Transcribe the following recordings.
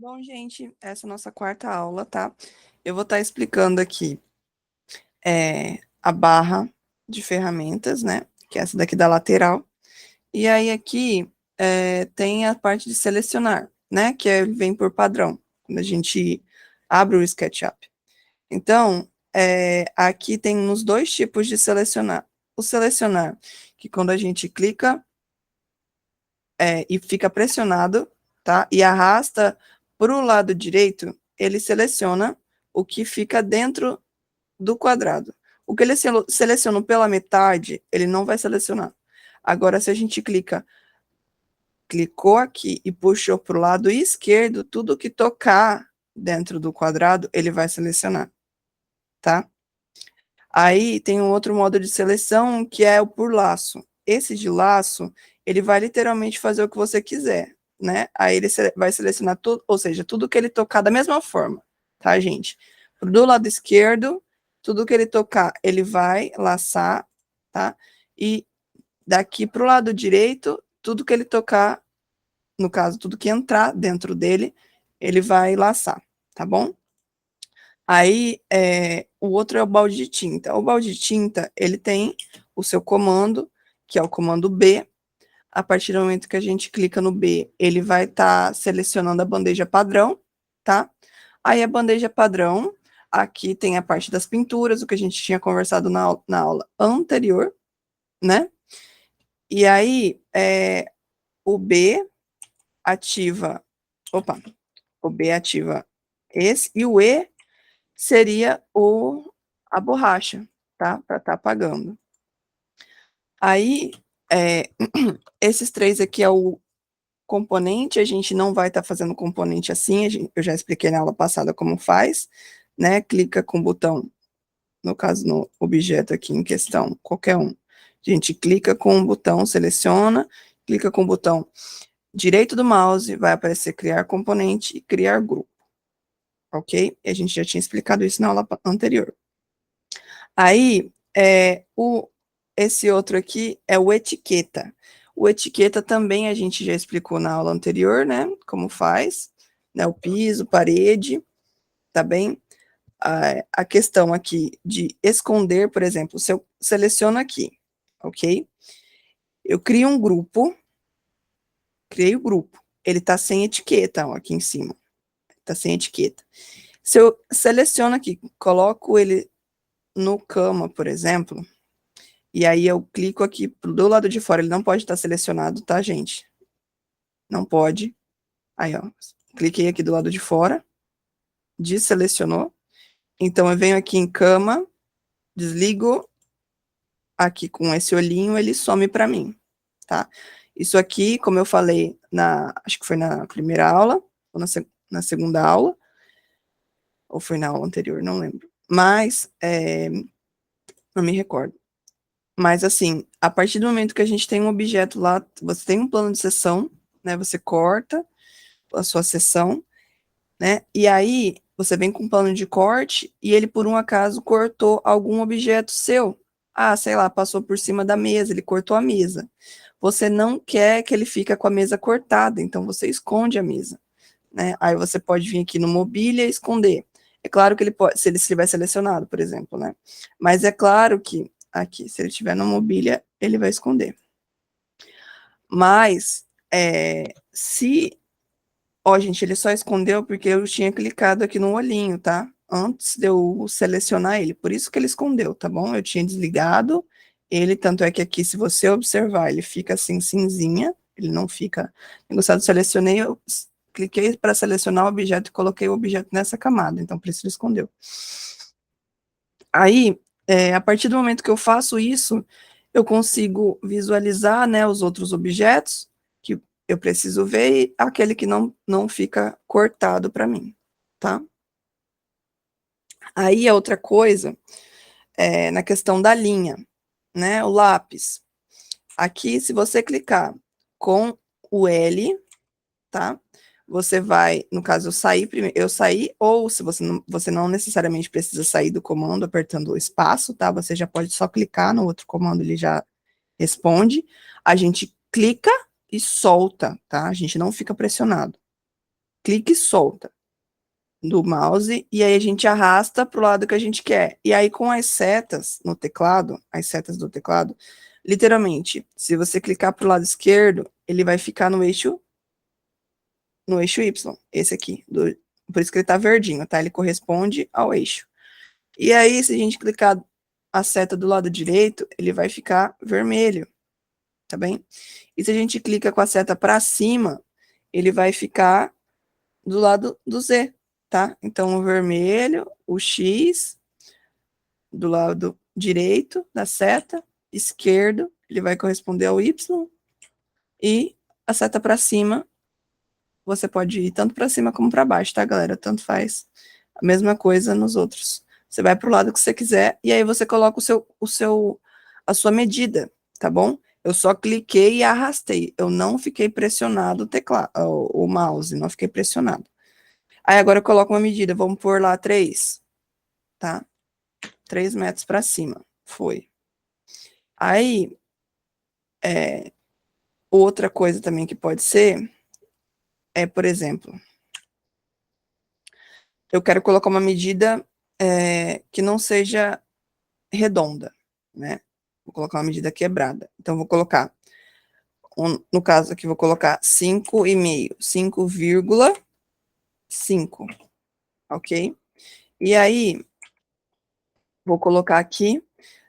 Bom, gente, essa é a nossa quarta aula, tá? Eu vou estar explicando aqui a barra de ferramentas, né? Que é essa daqui da lateral. E aí aqui tem a parte de selecionar, né? Vem por padrão, quando a gente abre o SketchUp. Então, aqui tem os dois tipos de selecionar. O selecionar, que quando a gente clica e fica pressionado, tá? E arrasta para o lado direito, ele seleciona o que fica dentro do quadrado. O que ele seleciona pela metade, ele não vai selecionar. Agora, se a gente clicou aqui e puxou para o lado esquerdo, tudo que tocar dentro do quadrado, ele vai selecionar, tá? Aí tem um outro modo de seleção, que é o por laço. Esse de laço, ele vai literalmente fazer o que você quiser, né? Aí ele vai selecionar tudo, ou seja, tudo que ele tocar da mesma forma, tá, gente? Do lado esquerdo, tudo que ele tocar, ele vai laçar, tá? E daqui para o lado direito, tudo que ele tocar, no caso, tudo que entrar dentro dele, ele vai laçar, tá bom? Aí, o outro é o balde de tinta. O balde de tinta, ele tem o seu comando, que é o comando B. A partir do momento que a gente clica no B, ele vai estar selecionando a bandeja padrão, tá? Aí a bandeja padrão, aqui tem a parte das pinturas, o que a gente tinha conversado na aula anterior, né? E aí, o B ativa, opa, o B ativa esse, e o E seria a borracha, tá? Para estar apagando. Aí, esses três aqui é o componente, a gente não vai estar fazendo componente assim, eu já expliquei na aula passada como faz, né? Clica com o botão, no caso, no objeto aqui em questão, qualquer um. A gente clica com o botão, seleciona, clica com o botão direito do mouse, vai aparecer criar componente e criar grupo, ok? A gente já tinha explicado isso na aula anterior. Aí, esse outro aqui é o etiqueta. O etiqueta também a gente já explicou na aula anterior, né? Como faz, né? O piso, parede, tá bem? A questão aqui de esconder, por exemplo, se eu seleciono aqui, ok? Eu crio um grupo, criei o grupo. Ele tá sem etiqueta, ó, aqui em cima. Tá sem etiqueta. Se eu seleciono aqui, coloco ele no cama, por exemplo, e aí eu clico aqui do lado de fora, ele não pode estar selecionado, tá, gente? Não pode. Aí, ó, cliquei aqui do lado de fora, desselecionou. Então eu venho aqui em cama, desligo aqui com esse olhinho, ele some para mim, tá? Isso aqui, como eu falei acho que foi na primeira aula, ou na segunda aula, ou foi na aula anterior, não lembro. Mas, não me recordo. Mas, assim, a partir do momento que a gente tem um objeto lá, você tem um plano de seção, né? Você corta a sua seção, né? E aí, você vem com um plano de corte e ele, por um acaso, cortou algum objeto seu. Ah, sei lá, passou por cima da mesa, ele cortou a mesa. Você não quer que ele fique com a mesa cortada, então você esconde a mesa, né? Aí você pode vir aqui no mobília e esconder. É claro que ele pode, se ele estiver selecionado, por exemplo, né? Mas é claro que aqui, se ele estiver no mobília, ele vai esconder. Mas, se... Ó, gente, ele só escondeu porque eu tinha clicado aqui no olhinho, tá? Antes de eu selecionar ele, por isso que ele escondeu, tá bom? Eu tinha desligado ele, tanto é que aqui, se você observar, ele fica assim, cinzinha, ele não fica negociado. Selecionei, eu cliquei para selecionar o objeto e coloquei o objeto nessa camada, então por isso ele escondeu. Aí, a partir do momento que eu faço isso, eu consigo visualizar, né, os outros objetos que eu preciso ver e aquele que não fica cortado para mim, tá? Aí, a outra coisa é na questão da linha, né, o lápis. Aqui, se você clicar com o L, tá? Você vai, no caso, eu saí, ou se você não necessariamente precisa sair do comando apertando o espaço, tá? Você já pode só clicar no outro comando, ele já responde. A gente clica e solta, tá? A gente não fica pressionado. clica e solta do mouse, e aí a gente arrasta para o lado que a gente quer. E aí, com as setas no teclado, as setas do teclado, literalmente, se você clicar para o lado esquerdo, ele vai ficar no eixo Y, esse aqui. Por isso que ele tá verdinho, tá? Ele corresponde ao eixo. E aí, se a gente clicar a seta do lado direito, ele vai ficar vermelho, tá bem? E se a gente clica com a seta para cima, ele vai ficar do lado do Z, tá? Então, o vermelho, o X, do lado direito da seta, esquerdo, ele vai corresponder ao Y, e a seta para cima, você pode ir tanto para cima como para baixo, tá, galera? Tanto faz. A mesma coisa nos outros. Você vai para o lado que você quiser, e aí você coloca a sua medida, tá bom? Eu só cliquei e arrastei. Eu não fiquei pressionado o teclado, o mouse, não fiquei pressionado. Aí agora eu coloco uma medida, vamos pôr lá 3, tá? 3 metros para cima, foi. Aí, outra coisa também que pode ser, por exemplo, eu quero colocar uma medida que não seja redonda, né? Vou colocar uma medida quebrada. Então, vou colocar, no caso aqui, vou colocar 5,5, 5,5, ok? E aí, vou colocar aqui,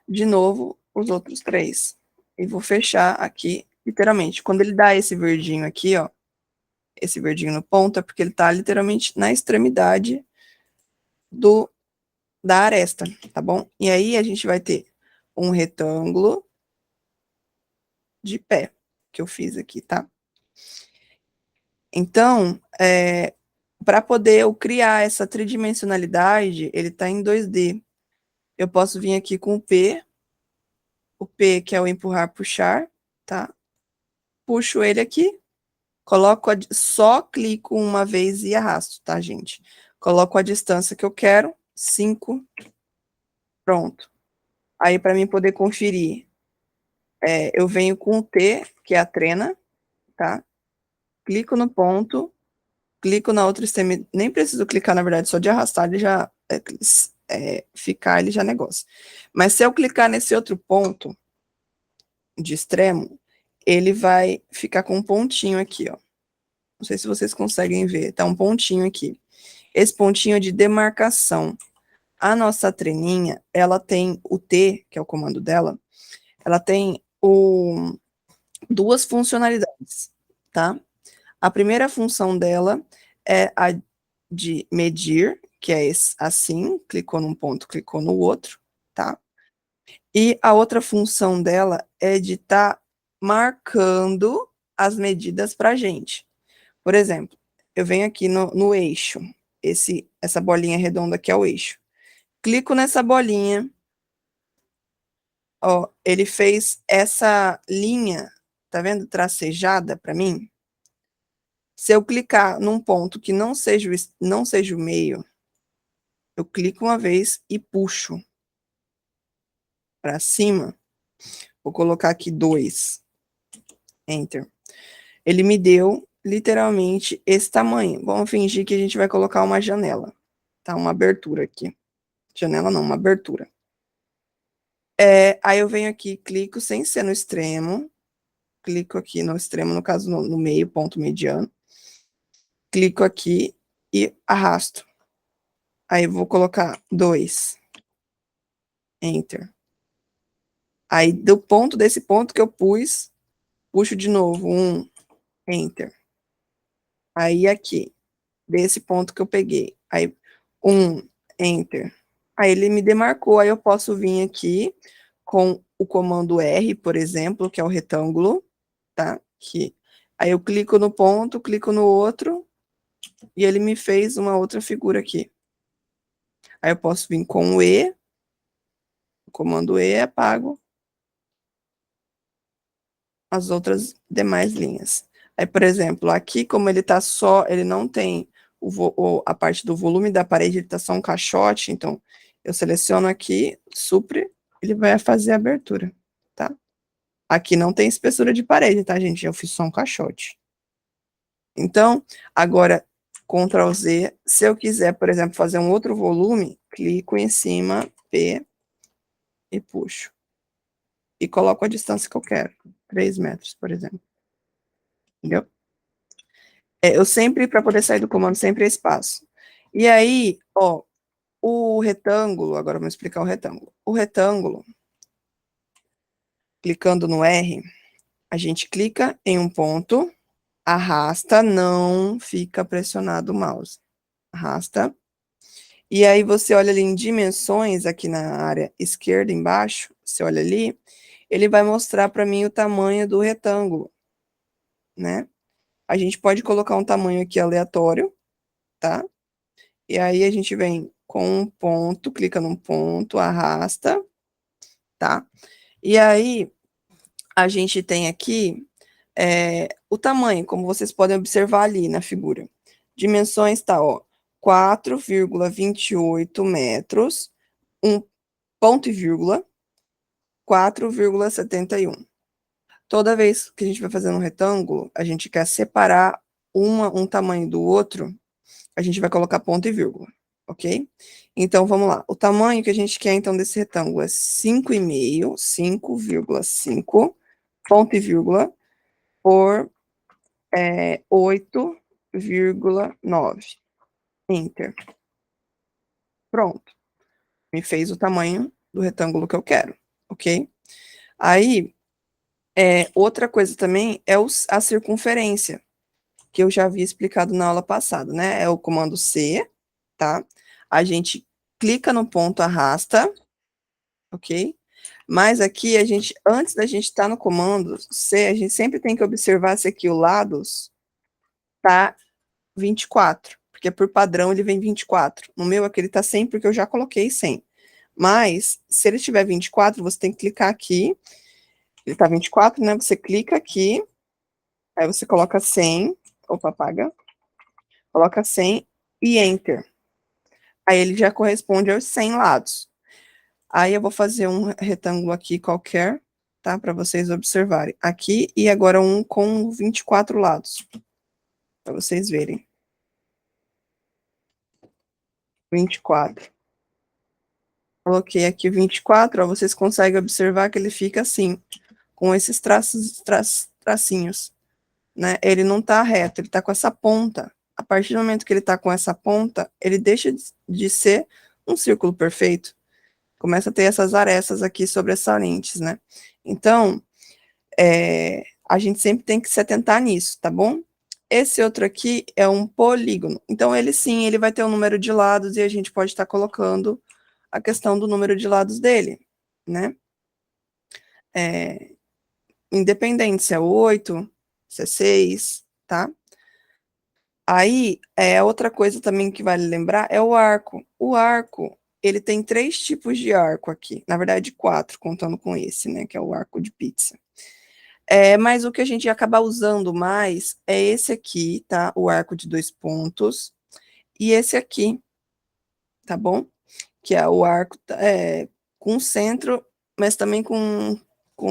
de novo, os outros 3. E vou fechar aqui, literalmente. Quando ele dá esse verdinho aqui, ó, esse verdinho no ponto, é porque ele tá literalmente na extremidade da aresta, tá bom? E aí, a gente vai ter um retângulo de pé, que eu fiz aqui, tá? Então, para poder eu criar essa tridimensionalidade, ele está em 2D. Eu posso vir aqui com o P que é o empurrar, puxar, tá? Puxo ele aqui, só clico uma vez e arrasto, tá, gente? Coloco a distância que eu quero, 5, pronto. Aí, para mim poder conferir, eu venho com o T, que é a trena, tá? Clico no ponto, clico na outra extremidade, nem preciso clicar, na verdade, só de arrastar ele já, ficar, ele já negocia. Mas se eu clicar nesse outro ponto de extremo, ele vai ficar com um pontinho aqui, ó. Não sei se vocês conseguem ver, tá um pontinho aqui. Esse pontinho é de demarcação. A nossa treninha, ela tem o T, que é o comando dela, ela tem duas funcionalidades, tá? A primeira função dela é a de medir, que é assim, clicou num ponto, clicou no outro, tá? E a outra função dela é de estar marcando as medidas para a gente. Por exemplo, eu venho aqui no eixo, essa bolinha redonda aqui é o eixo. Clico nessa bolinha, ó, ele fez essa linha, tá vendo, tracejada para mim? Se eu clicar num ponto que não seja o meio, eu clico uma vez e puxo para cima. Vou colocar aqui 2. Enter. Ele me deu literalmente esse tamanho. Vamos fingir que a gente vai colocar uma janela, tá? Uma abertura aqui. Janela não, uma abertura. Aí eu venho aqui, clico sem ser no extremo. Clico aqui no extremo, no caso no meio, ponto mediano. Clico aqui e arrasto. Aí eu vou colocar 2. Enter. Aí, desse ponto que eu puxo de novo, 1, Enter. Aí, aqui, desse ponto que eu peguei, aí, 1, Enter. Aí, ele me demarcou, aí eu posso vir aqui com o comando R, por exemplo, que é o retângulo, tá? Aqui. Aí, eu clico no ponto, clico no outro, e ele me fez uma outra figura aqui. Aí, eu posso vir com o E, o comando E, apago as outras demais linhas. Aí, por exemplo, aqui, como ele tá só, ele não tem a parte do volume da parede, ele tá só um caixote, então eu seleciono aqui, supre, ele vai fazer a abertura, tá? Aqui não tem espessura de parede, tá, gente? Eu fiz só um caixote. Então, agora, Ctrl Z. Se eu quiser, por exemplo, fazer um outro volume, clico em cima, P, e puxo. E coloco a distância que eu quero. 3 metros, por exemplo. Entendeu? Eu sempre, para poder sair do comando, sempre é espaço. E aí, ó, o retângulo, agora vamos explicar o retângulo. O retângulo, clicando no R, a gente clica em um ponto, arrasta, não fica pressionado o mouse. Arrasta. E aí você olha ali em dimensões, aqui na área esquerda embaixo, você olha ali, ele vai mostrar para mim o tamanho do retângulo, né? A gente pode colocar um tamanho aqui aleatório, tá? E aí a gente vem com um ponto, clica num ponto, arrasta, tá? E aí a gente tem aqui o tamanho, como vocês podem observar ali na figura. Dimensões tá, ó, 4,28 metros, ponto e vírgula, 4,71. Toda vez que a gente vai fazendo um retângulo, a gente quer separar um tamanho do outro, a gente vai colocar ponto e vírgula, ok? Então, vamos lá. O tamanho que a gente quer, então, desse retângulo é 5,5, 5,5, ponto e vírgula, por 8,9. Enter. Pronto. Me fez o tamanho do retângulo que eu quero, ok? Aí, outra coisa também é a circunferência, que eu já havia explicado na aula passada, né? É o comando C, tá? A gente clica no ponto, arrasta, ok? Mas aqui, antes da gente estar no comando C, a gente sempre tem que observar se aqui o lados tá 24, porque por padrão ele vem 24. No meu aqui ele tá 100, porque eu já coloquei 100. Mas, se ele tiver 24, você tem que clicar aqui, ele tá 24, né? Você clica aqui, aí você coloca 100, opa, apaga, coloca 100 e Enter. Aí ele já corresponde aos 100 lados. Aí eu vou fazer um retângulo aqui qualquer, tá? Para vocês observarem. Aqui e agora um com 24 lados. Para vocês verem. 24. Coloquei aqui 24, ó, vocês conseguem observar que ele fica assim, com esses tracinhos, né? Ele não tá reto, ele tá com essa ponta. A partir do momento que ele tá com essa ponta, ele deixa de ser um círculo perfeito. Começa a ter essas arestas aqui sobressalentes, né? Então, a gente sempre tem que se atentar nisso, tá bom? Esse outro aqui é um polígono. Então, ele sim, ele vai ter um número de lados e a gente pode estar colocando a questão do número de lados dele, né? Independente se é 8, se é 6, tá? Aí, outra coisa também que vale lembrar é o arco. O arco, ele tem 3 tipos de arco aqui. Na verdade, 4, contando com esse, né? Que é o arco de pizza. Mas o que a gente acaba usando mais é esse aqui, tá? O arco de 2 pontos. E esse aqui, tá bom? Que é o arco com centro, mas também com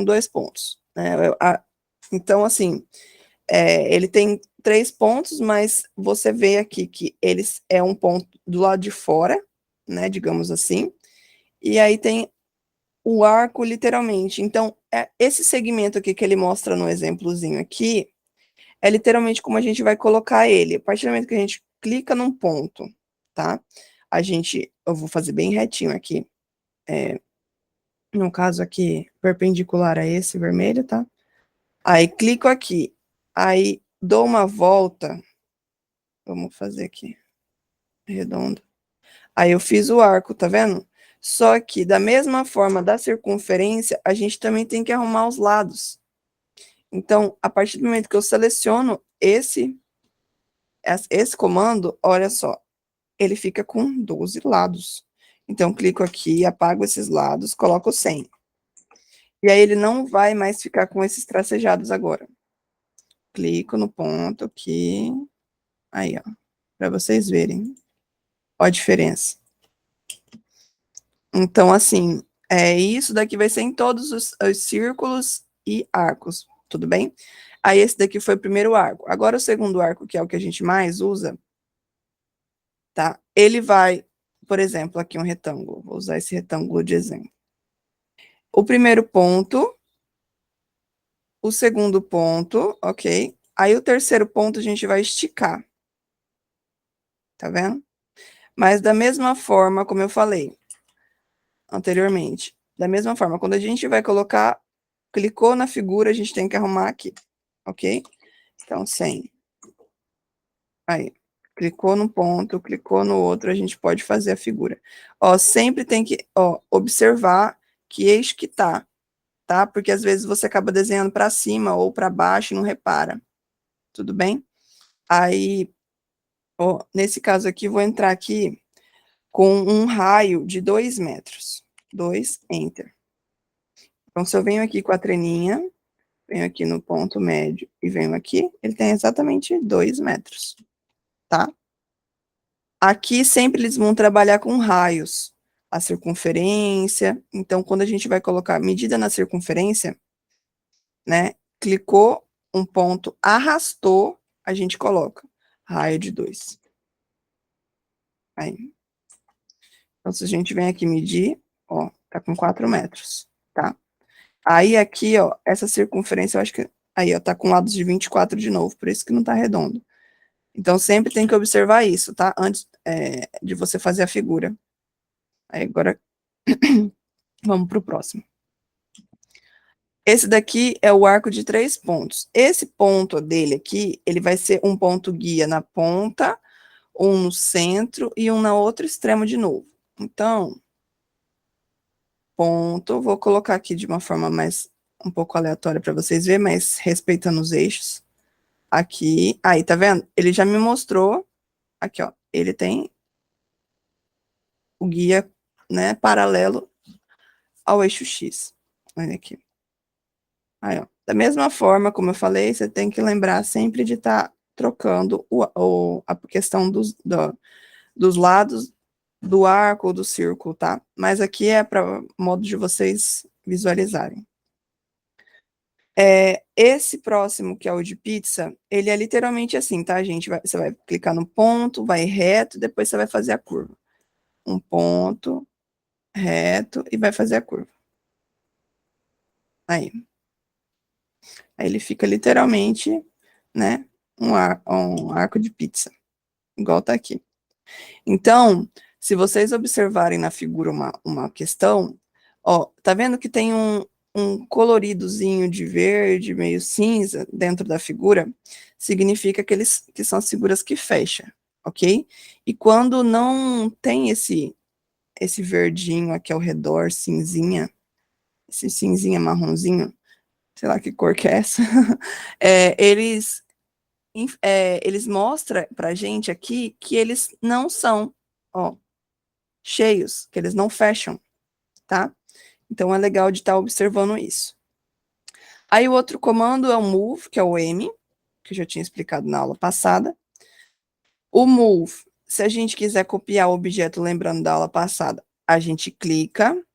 2 pontos. Né? Então, assim, ele tem 3 pontos, mas você vê aqui que eles é um ponto do lado de fora, né? Digamos assim. E aí tem o arco literalmente. Então, esse segmento aqui que ele mostra no exemplozinho aqui, é literalmente como a gente vai colocar ele. A partir do momento que a gente clica num ponto, tá? Eu vou fazer bem retinho aqui. No caso aqui, perpendicular a esse vermelho, tá? Aí clico aqui. Aí dou uma volta. Vamos fazer aqui. Redondo. Aí eu fiz o arco, tá vendo? Só que, da mesma forma da circunferência, a gente também tem que arrumar os lados. Então, a partir do momento que eu seleciono esse comando, olha só, ele fica com 12 lados. Então, clico aqui, apago esses lados, coloco 100. E aí ele não vai mais ficar com esses tracejados agora. Clico no ponto aqui, aí, ó, para vocês verem. Ó a diferença. Então, assim, isso daqui vai ser em todos os círculos e arcos, tudo bem? Aí esse daqui foi o primeiro arco. Agora o segundo arco, que é o que a gente mais usa, tá? Ele vai, por exemplo, aqui um retângulo, vou usar esse retângulo de exemplo. O primeiro ponto, o segundo ponto, ok? Aí o terceiro ponto a gente vai esticar, tá vendo? Mas da mesma forma, como eu falei anteriormente, da mesma forma, quando a gente vai colocar, clicou na figura, a gente tem que arrumar aqui, ok? Então, 100. Aí, clicou no ponto, clicou no outro, a gente pode fazer a figura. Ó, sempre tem que, ó, observar que eixo que tá? Porque às vezes você acaba desenhando para cima ou para baixo e não repara. Tudo bem? Aí, ó, nesse caso aqui, vou entrar aqui com um raio de 2 metros. 2, Enter. Então, se eu venho aqui com a treninha, venho aqui no ponto médio e venho aqui, ele tem exatamente 2 metros, tá? Aqui sempre eles vão trabalhar com raios, a circunferência. Então, quando a gente vai colocar medida na circunferência, né? Clicou um ponto, arrastou, a gente coloca raio de 2. Aí. Então, se a gente vem aqui medir, ó, tá com 4 metros, tá? Aí aqui, ó, essa circunferência, eu acho que, aí, ó, tá com lados de 24 de novo, por isso que não tá redondo. Então, sempre tem que observar isso, tá? Antes de você fazer a figura. Aí, agora, vamos pro próximo. Esse daqui é o arco de 3 pontos. Esse ponto dele aqui, ele vai ser um ponto guia na ponta, um no centro e um na outro extremo de novo. Então, ponto, vou colocar aqui de uma forma mais, um pouco aleatória para vocês verem, mas respeitando os eixos. Aqui, aí, tá vendo? Ele já me mostrou, aqui, ó, ele tem o guia, né, paralelo ao eixo X. Olha aqui. Aí, ó. Da mesma forma, como eu falei, você tem que lembrar sempre de estar trocando a questão dos lados do arco ou do círculo, tá? Mas aqui é para modo de vocês visualizarem. Esse próximo, que é o de pizza, ele é literalmente assim, tá, gente? Você vai clicar no ponto, vai reto, depois você vai fazer a curva. Um ponto, reto, e vai fazer a curva. Aí. Aí ele fica literalmente, né, um arco de pizza, igual tá aqui. Então, se vocês observarem na figura uma questão, ó, tá vendo que tem um coloridozinho de verde, meio cinza, dentro da figura? Significa que são as figuras que fecham, ok? E quando não tem esse verdinho aqui ao redor, cinzinha, esse cinzinha marronzinho, sei lá que cor que é essa, eles mostram pra gente aqui que eles não são, ó, cheios, que eles não fecham, tá? Então, é legal de estar observando isso. Aí, o outro comando é o move, que é o M, que eu já tinha explicado na aula passada. O move, se a gente quiser copiar o objeto, lembrando da aula passada, a gente clica,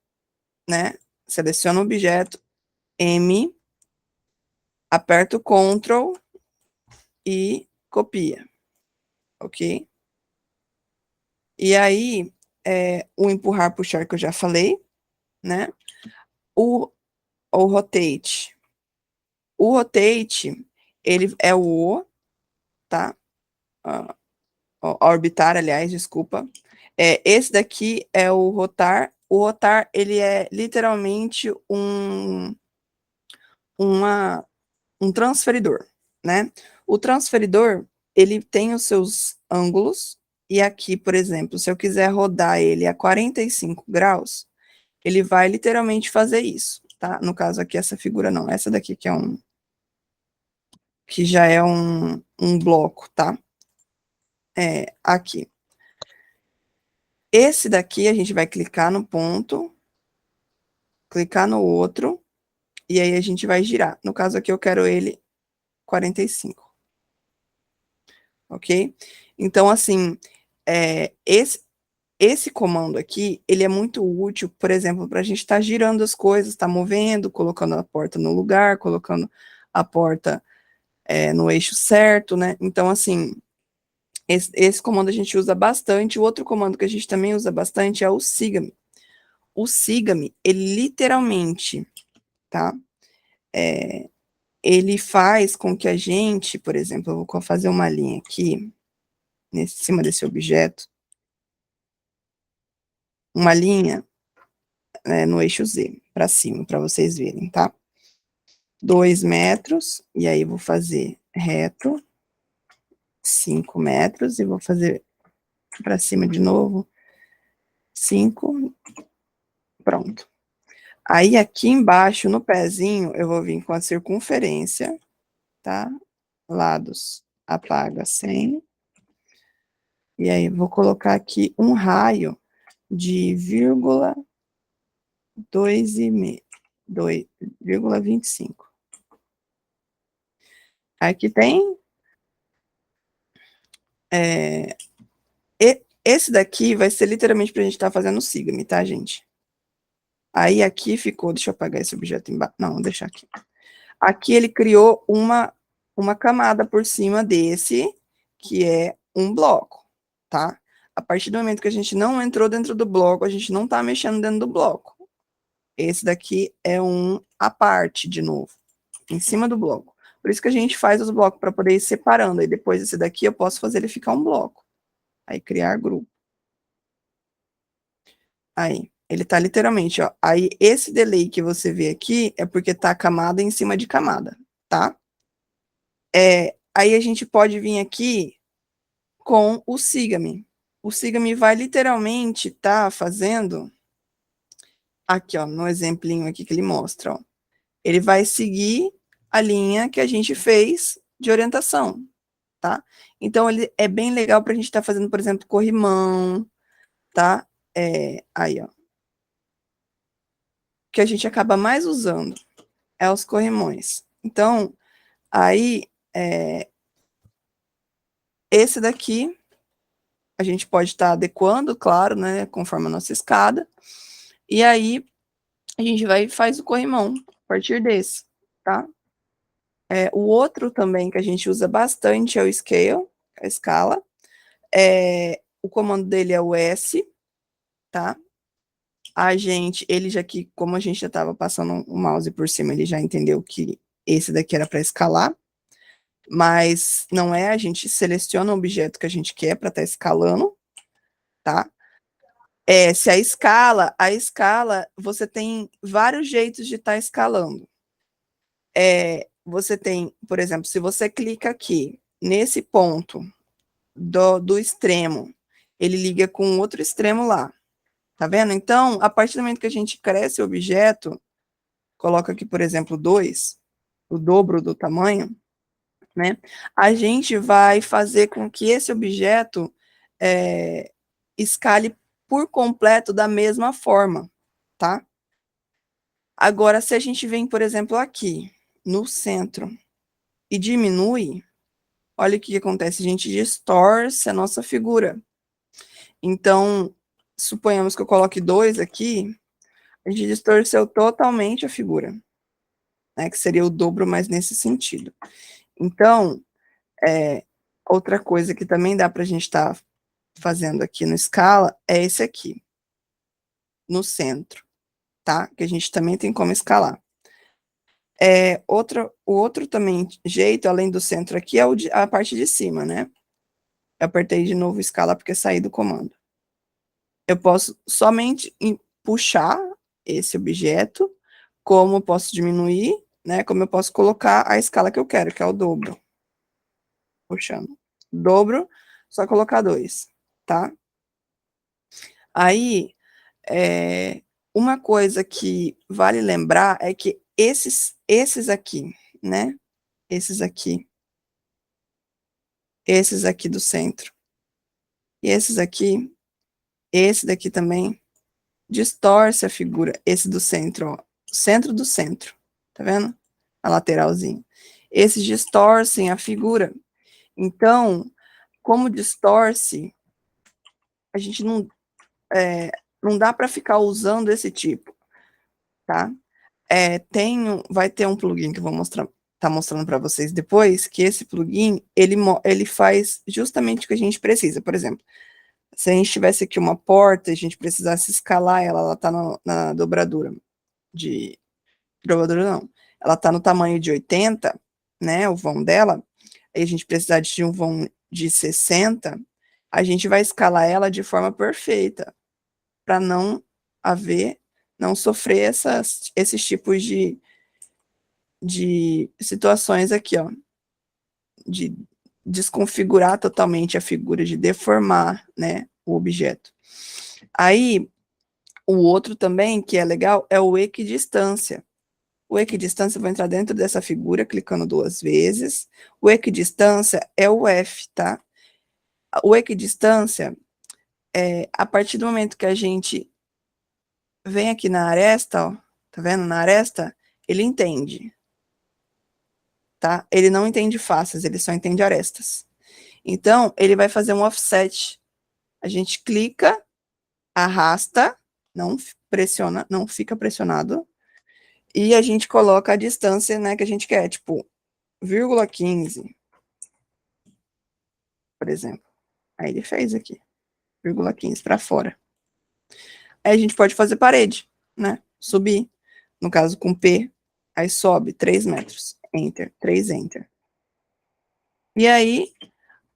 né? Seleciona o objeto, M, aperta o Ctrl e copia, ok? E aí, o empurrar, puxar, que eu já falei, né? O rotate. O rotate, ele é o O, tá? Orbitar, aliás, desculpa. Esse daqui é o rotar. O rotar, ele é literalmente um transferidor, né? O transferidor, ele tem os seus ângulos, e aqui, por exemplo, se eu quiser rodar ele a 45 graus, ele vai literalmente fazer isso, tá? No caso aqui, essa figura não, essa daqui que já é um bloco, tá? Aqui. Esse daqui, a gente vai clicar no ponto, clicar no outro, e aí a gente vai girar. No caso aqui, eu quero ele 45. Ok? Então, assim, esse comando aqui, ele é muito útil, por exemplo, para a gente estar girando as coisas, estar movendo, colocando a porta no lugar, colocando a porta no eixo certo, né? Então, assim, Esse comando a gente usa bastante. O outro comando que a gente também usa bastante é o siga-me. O siga-me, ele literalmente, tá? Ele faz com que a gente, por exemplo, eu vou fazer uma linha aqui, em cima desse objeto, uma linha no eixo Z, para cima, para vocês verem, tá? 2 metros, e aí vou fazer reto, 5 metros, e vou fazer para cima de novo, 5, pronto. Aí aqui embaixo, no pezinho, eu vou vir com a circunferência, tá? Lados apaga 100. E aí vou colocar aqui um raio de 2,25. Aqui tem esse daqui vai ser literalmente para a gente estar fazendo o siga-me, tá, gente? Aí aqui ficou, deixa eu apagar esse objeto embaixo, não, vou deixar aqui. Aqui ele criou uma camada por cima desse, que é um bloco, tá? A partir do momento que a gente não entrou dentro do bloco, a gente não está mexendo dentro do bloco. Esse daqui é um à parte, de novo, em cima do bloco. Por isso que a gente faz os blocos, para poder ir separando. Aí depois esse daqui eu posso fazer ele ficar um bloco. Aí criar grupo. Aí, ele tá literalmente, ó. Aí esse delay que você vê aqui é porque tá camada em cima de camada, tá? Aí a gente pode vir aqui com o siga-me. O siga-me vai literalmente tá fazendo, aqui ó, no exemplinho aqui que ele mostra, ó. Ele vai seguir a linha que a gente fez de orientação, tá? Então ele é bem legal pra gente estar fazendo, por exemplo, corrimão, tá? Aí ó. O que a gente acaba mais usando é os corrimões. Então, aí, esse daqui, a gente pode estar adequando, claro, né, conforme a nossa escada, e aí a gente vai e faz o corrimão a partir desse, tá? O outro também que a gente usa bastante é o scale, a escala. O comando dele é o S, tá? Ele já que, como a gente já estava passando o mouse por cima, ele já entendeu que esse daqui era para escalar, mas não é, a gente seleciona o objeto que a gente quer para estar escalando, tá? Se a escala, você tem vários jeitos de estar escalando. Você tem, por exemplo, se você clica aqui, nesse ponto do extremo, ele liga com outro extremo lá, tá vendo? Então, a partir do momento que a gente cresce o objeto, coloca aqui, por exemplo, 2, o dobro do tamanho, né? A gente vai fazer com que esse objeto escale por completo da mesma forma, tá? Agora, se a gente vem, por exemplo, aqui, no centro, e diminui, olha o que acontece, a gente distorce a nossa figura. Então, suponhamos que eu coloque 2 aqui, a gente distorceu totalmente a figura, né, que seria o dobro, mas nesse sentido. Então, outra coisa que também dá para a gente estar fazendo aqui no escala é esse aqui, no centro, tá? Que a gente também tem como escalar. O outro também jeito, além do centro aqui, é a parte de cima, né? Eu apertei de novo escala porque saí do comando. Eu posso somente puxar esse objeto, como eu posso diminuir, né? Como eu posso colocar a escala que eu quero, que é o dobro. Puxando. Dobro, só colocar 2, tá? Aí, uma coisa que vale lembrar é que esses aqui, né? Esses aqui do centro, e esse daqui também, distorce a figura, esse do centro, ó, centro do centro, tá vendo? A lateralzinha. Esses distorcem a figura. Então, como distorce, a gente não dá para ficar usando esse tipo, tá? Vai ter um plugin que eu vou mostrar estar mostrando para vocês depois, que esse plugin, ele faz justamente o que a gente precisa. Por exemplo, se a gente tivesse aqui uma porta e a gente precisasse escalar ela, ela está na dobradura de... Dobradura não. Ela está no tamanho de 80, né, o vão dela, aí a gente precisar de um vão de 60, a gente vai escalar ela de forma perfeita, para não sofrer esses tipos de situações aqui, ó, de desconfigurar totalmente a figura, de deformar, né, o objeto. Aí, o outro também, que é legal, é o equidistância. O equidistância, eu vou entrar dentro dessa figura, clicando 2 vezes. O equidistância é o F, tá? O equidistância, a partir do momento que a gente vem aqui na aresta, ó, tá vendo? Na aresta, ele entende, tá? Ele não entende faces, ele só entende arestas. Então, ele vai fazer um offset. A gente clica, arrasta, não pressiona, não fica pressionado, e a gente coloca a distância, né, que a gente quer, tipo, 0,15, por exemplo. Aí ele fez aqui, 0,15 para fora. Aí a gente pode fazer parede, né? Subir, no caso com P, aí sobe 3 metros, Enter, 3 Enter. E aí,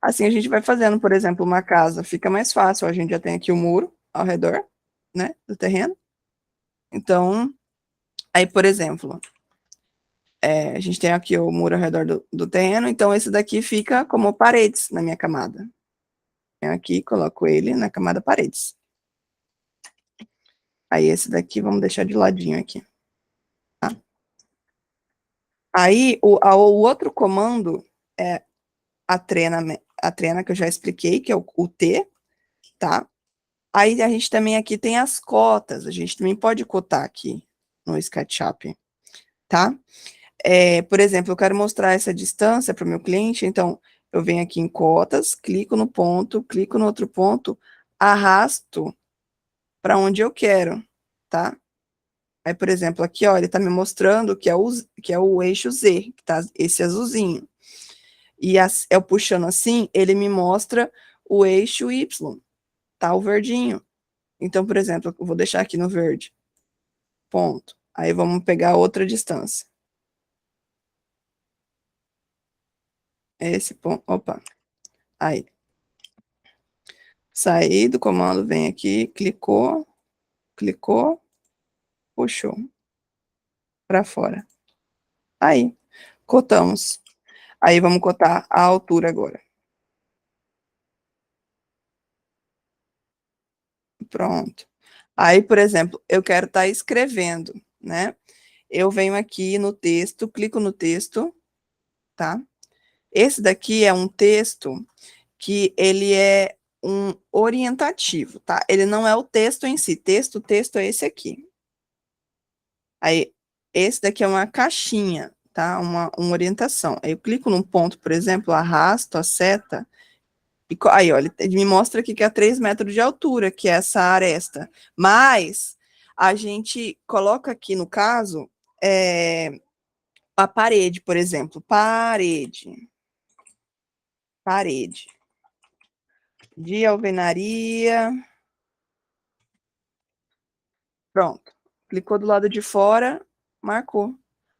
assim a gente vai fazendo, por exemplo, uma casa, fica mais fácil, a gente já tem aqui o muro ao redor, né, do terreno. Então, aí, por exemplo, a gente tem aqui o muro ao redor do terreno, então esse daqui fica como paredes na minha camada. Venho aqui, coloco ele na camada paredes. Aí esse daqui, vamos deixar de ladinho aqui. Tá? Aí, o outro comando é a trena que eu já expliquei, que é o T, tá? Aí a gente também aqui tem as cotas, a gente também pode cotar aqui no SketchUp, tá? Por exemplo, eu quero mostrar essa distância para o meu cliente, então eu venho aqui em cotas, clico no ponto, clico no outro ponto, arrasto para onde eu quero, tá? Aí, por exemplo, aqui, ó, ele está me mostrando que é o eixo Z, que tá esse azulzinho. E eu puxando assim, ele me mostra o eixo Y, tá? O verdinho. Então, por exemplo, eu vou deixar aqui no verde. Ponto. Aí vamos pegar outra distância. Esse ponto. Opa. Aí. Saí do comando, vem aqui, clicou, puxou para fora. Aí. Cotamos. Aí vamos cotar a altura agora. Pronto. Aí, por exemplo, eu quero estar escrevendo, né? Eu venho aqui no texto, clico no texto, tá? Esse daqui é um texto que ele é um orientativo, tá? Ele não é o texto em si. Texto é esse aqui. Aí, esse daqui é uma caixinha, tá? Uma orientação. Aí eu clico num ponto, por exemplo, arrasto a seta, e aí, olha, ele me mostra aqui que é 3 metros de altura, que é essa aresta. Mas a gente coloca aqui, no caso, a parede, por exemplo. Parede. De alvenaria. Pronto. Clicou do lado de fora, marcou.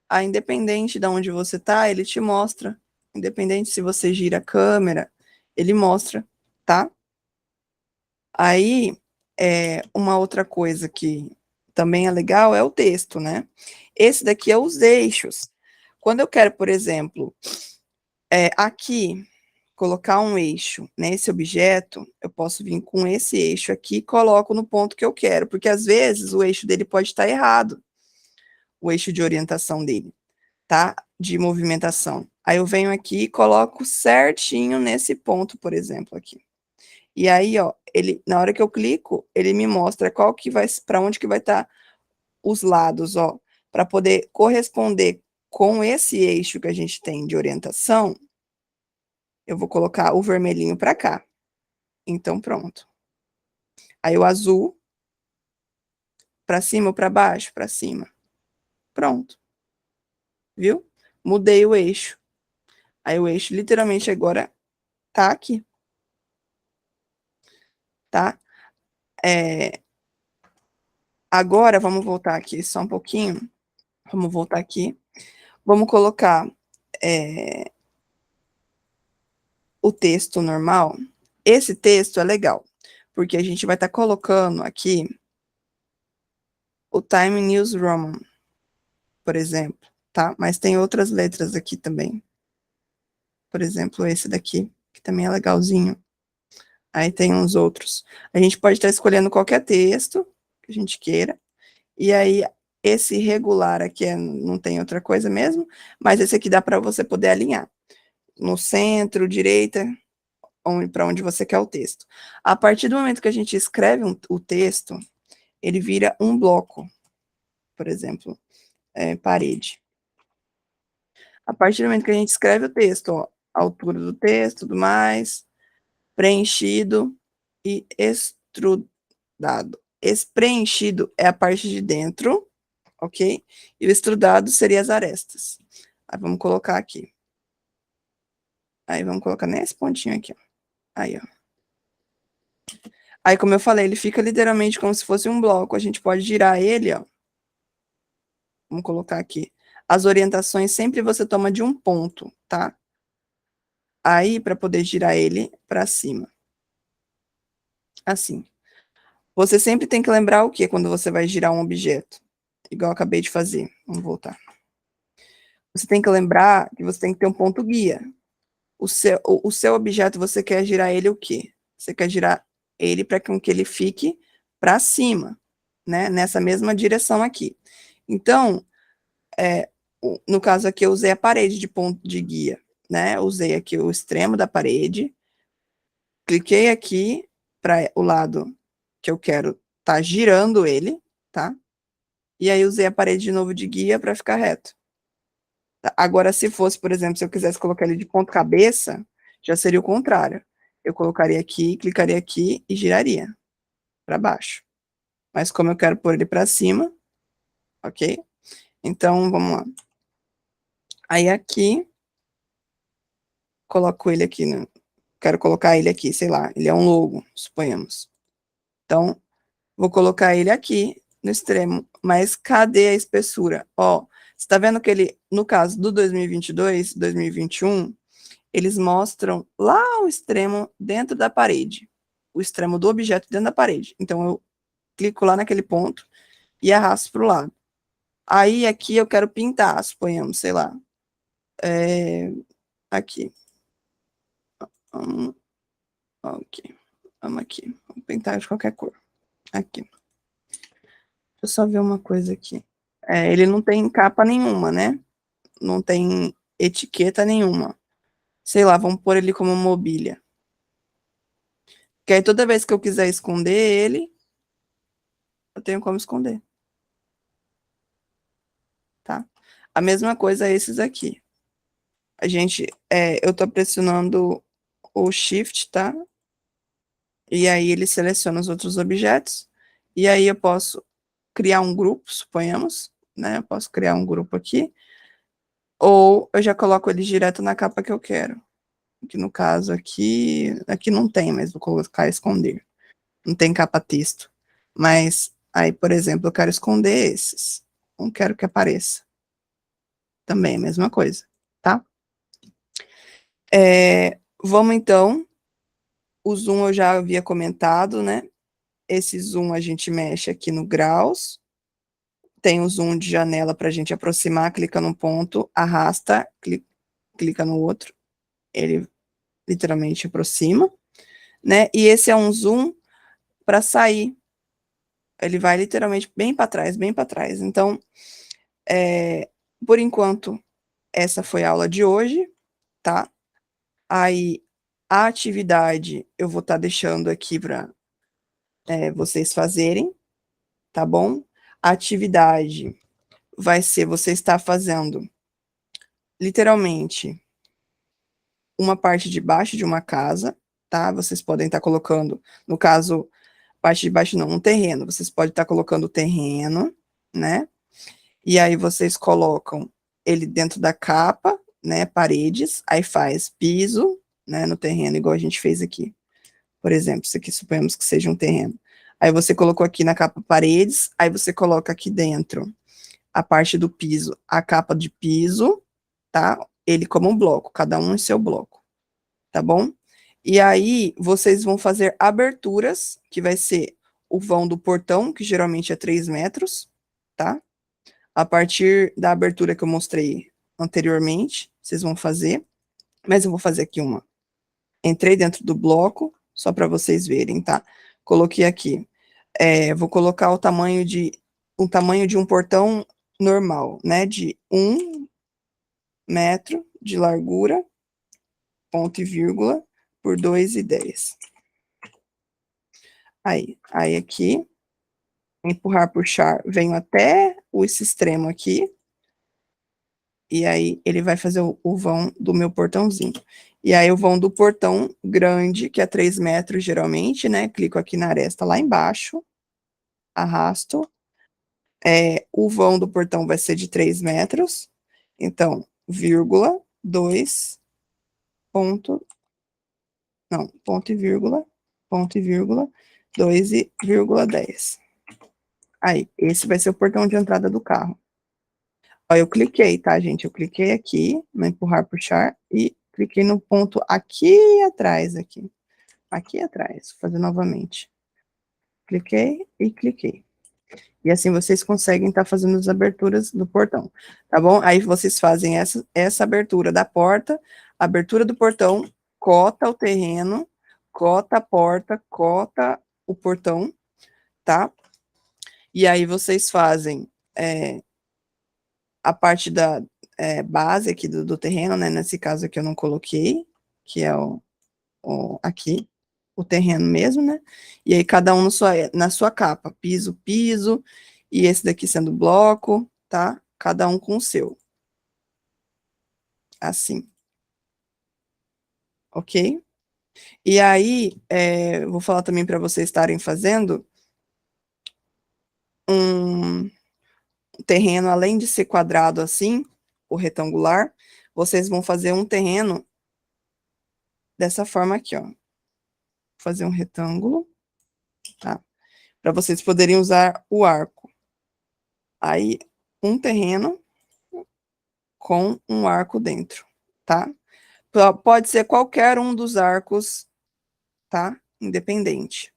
Aí, independente de onde você tá, ele te mostra. Independente se você gira a câmera, ele mostra, tá? Aí, uma outra coisa que também é legal é o texto, né? Esse daqui é os eixos. Quando eu quero, por exemplo, aqui, colocar um eixo nesse objeto, eu posso vir com esse eixo aqui e coloco no ponto que eu quero, porque às vezes o eixo dele pode estar errado, o eixo de orientação dele, tá? De movimentação. Aí eu venho aqui e coloco certinho nesse ponto, por exemplo, aqui. E aí, ó, na hora que eu clico, ele me mostra para onde que vai estar os lados, ó, para poder corresponder com esse eixo que a gente tem de orientação, eu vou colocar o vermelhinho para cá. Então, pronto. Aí o azul, para cima ou para baixo? Para cima. Pronto. Viu? mudei o eixo. Aí o eixo literalmente agora tá aqui. Tá? Agora, vamos voltar aqui só um pouquinho. Vamos voltar aqui. Vamos colocar o texto normal. Esse texto é legal, porque a gente vai estar colocando aqui o Time News Roman, por exemplo, tá? Mas tem outras letras aqui também. Por exemplo, esse daqui, que também é legalzinho. Aí tem uns outros. A gente pode estar escolhendo qualquer texto que a gente queira. E aí, esse regular aqui não tem outra coisa mesmo, mas esse aqui dá para você poder alinhar. No centro, direita, para onde você quer o texto. A partir do momento que a gente escreve o texto, ele vira um bloco. Por exemplo, parede. A partir do momento que a gente escreve o texto, ó, altura do texto, tudo mais, preenchido e extrudado. Esse preenchido é a parte de dentro, ok? E o extrudado seria as arestas. Aí vamos colocar aqui. Aí vamos colocar nesse pontinho aqui, ó. Aí, ó. Aí, como eu falei, ele fica literalmente como se fosse um bloco. A gente pode girar ele, ó. Vamos colocar aqui. As orientações sempre você toma de um ponto, tá? Aí, para poder girar ele para cima. Assim. Você sempre tem que lembrar o que quando você vai girar um objeto? Igual eu acabei de fazer. Vamos voltar. Você tem que lembrar que você tem que ter um ponto guia. O seu objeto, você quer girar ele o quê? Você quer girar ele para que ele fique para cima, né? Nessa mesma direção aqui. Então, no caso aqui, eu usei a parede de ponto de guia, né? Eu usei aqui o extremo da parede, cliquei aqui para o lado que eu quero tá girando ele, tá? E aí usei a parede de novo de guia para ficar reto. Agora, se fosse, por exemplo, se eu quisesse colocar ele de ponta cabeça, já seria o contrário. Eu colocaria aqui, clicaria aqui e giraria para baixo. Mas como eu quero pôr ele para cima, ok? Então, vamos lá. Aí aqui, coloco ele aqui, né? Quero colocar ele aqui, sei lá, ele é um logo, suponhamos. Então, vou colocar ele aqui no extremo, mas cadê a espessura? Ó, você tá vendo que ele, no caso do 2022, 2021, eles mostram lá o extremo dentro da parede, o extremo do objeto dentro da parede. Então, eu clico lá naquele ponto e arrasto para o lado. Aí, aqui eu quero pintar, suponhamos, sei lá, aqui. Ok, vamos aqui, vamos pintar de qualquer cor. Aqui. Deixa eu só ver uma coisa aqui. Ele não tem capa nenhuma, né? Não tem etiqueta nenhuma. Sei lá, vamos pôr ele como mobília. Que aí toda vez que eu quiser esconder ele, eu tenho como esconder. Tá? A mesma coisa esses aqui. Eu tô pressionando o Shift, tá? E aí ele seleciona os outros objetos. E aí eu posso criar um grupo, suponhamos, né? Eu posso criar um grupo aqui. Ou eu já coloco ele direto na capa que eu quero. Que no caso aqui não tem, mas vou colocar esconder. Não tem capa texto. Mas aí, por exemplo, eu quero esconder esses. Não quero que apareça. Também é a mesma coisa, tá? Vamos então. O zoom eu já havia comentado, né? Esse zoom a gente mexe aqui no graus. Tem o zoom de janela para a gente aproximar, clica num ponto, arrasta, clica no outro. Ele literalmente aproxima, né? E esse é um zoom para sair. Ele vai literalmente bem para trás, bem para trás. Então, por enquanto, essa foi a aula de hoje, tá? Aí, a atividade eu vou estar deixando aqui para vocês fazerem, tá bom? A atividade vai ser você estar fazendo, literalmente, uma parte de baixo de uma casa, tá? Vocês podem estar colocando, no caso, parte de baixo não, um terreno. Vocês podem estar colocando o terreno, né? E aí vocês colocam ele dentro da capa, né, paredes, aí faz piso, né, no terreno, igual a gente fez aqui. Por exemplo, isso aqui suponhamos que seja um terreno. Aí você colocou aqui na capa paredes, aí você coloca aqui dentro a parte do piso, a capa de piso, tá? Ele como um bloco, cada um em seu bloco, tá bom? E aí, vocês vão fazer aberturas, que vai ser o vão do portão, que geralmente é 3 metros, tá? A partir da abertura que eu mostrei anteriormente, vocês vão fazer, mas eu vou fazer aqui uma. Entrei dentro do bloco, só para vocês verem, tá? Coloquei aqui. Vou colocar um tamanho de um portão normal, né? De 1 metro de largura, ponto e vírgula, por 2,10. Aí aqui, empurrar, puxar, venho até esse extremo aqui, e aí ele vai fazer o vão do meu portãozinho. E aí o vão do portão grande, que é 3 metros geralmente, né? Clico aqui na aresta lá embaixo, arrasto. O vão do portão vai ser de 3 metros, então, vírgula, 2, ponto, não, ponto e vírgula, 2,10. Aí, esse vai ser o portão de entrada do carro. Ó, eu cliquei, tá, gente? Eu cliquei aqui, no empurrar, puxar, e cliquei no ponto aqui atrás, aqui. Aqui atrás, vou fazer novamente. Cliquei e cliquei. E assim vocês conseguem estar fazendo as aberturas do portão, tá bom? Aí vocês fazem essa abertura da porta, abertura do portão, cota o terreno, cota a porta, cota o portão, tá? E aí vocês fazem a parte da base aqui do terreno, né? Nesse caso aqui eu não coloquei, que é aqui, o terreno mesmo, né? E aí cada um na sua capa, piso, piso, e esse daqui sendo bloco, tá? Cada um com o seu. Assim. Ok? E aí, vou falar também para vocês estarem fazendo um terreno, além de ser quadrado assim, o retangular, vocês vão fazer um terreno dessa forma aqui, ó. Vou fazer um retângulo, tá? Para vocês poderem usar o arco. Aí, um terreno com um arco dentro, tá? Pode ser qualquer um dos arcos, tá? Independente.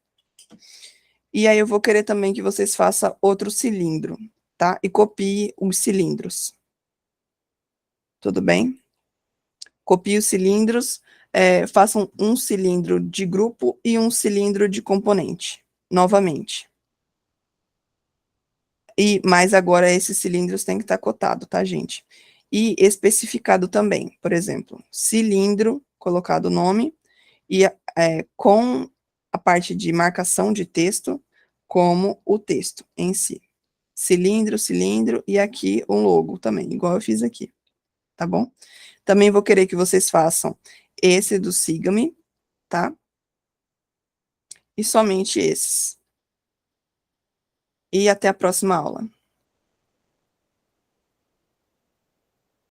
E aí eu vou querer também que vocês façam outro cilindro, tá? E copie os cilindros. Tudo bem? Copie os cilindros, façam um cilindro de grupo e um cilindro de componente, novamente. Mas agora esses cilindros têm que estar cotados, tá, gente? E especificado também, por exemplo, cilindro, colocado o nome, e com a parte de marcação de texto, como o texto em si. Cilindro, cilindro, e aqui um logo também, igual eu fiz aqui, tá bom? Também vou querer que vocês façam esse do Siga-me, tá? E somente esses. E até a próxima aula.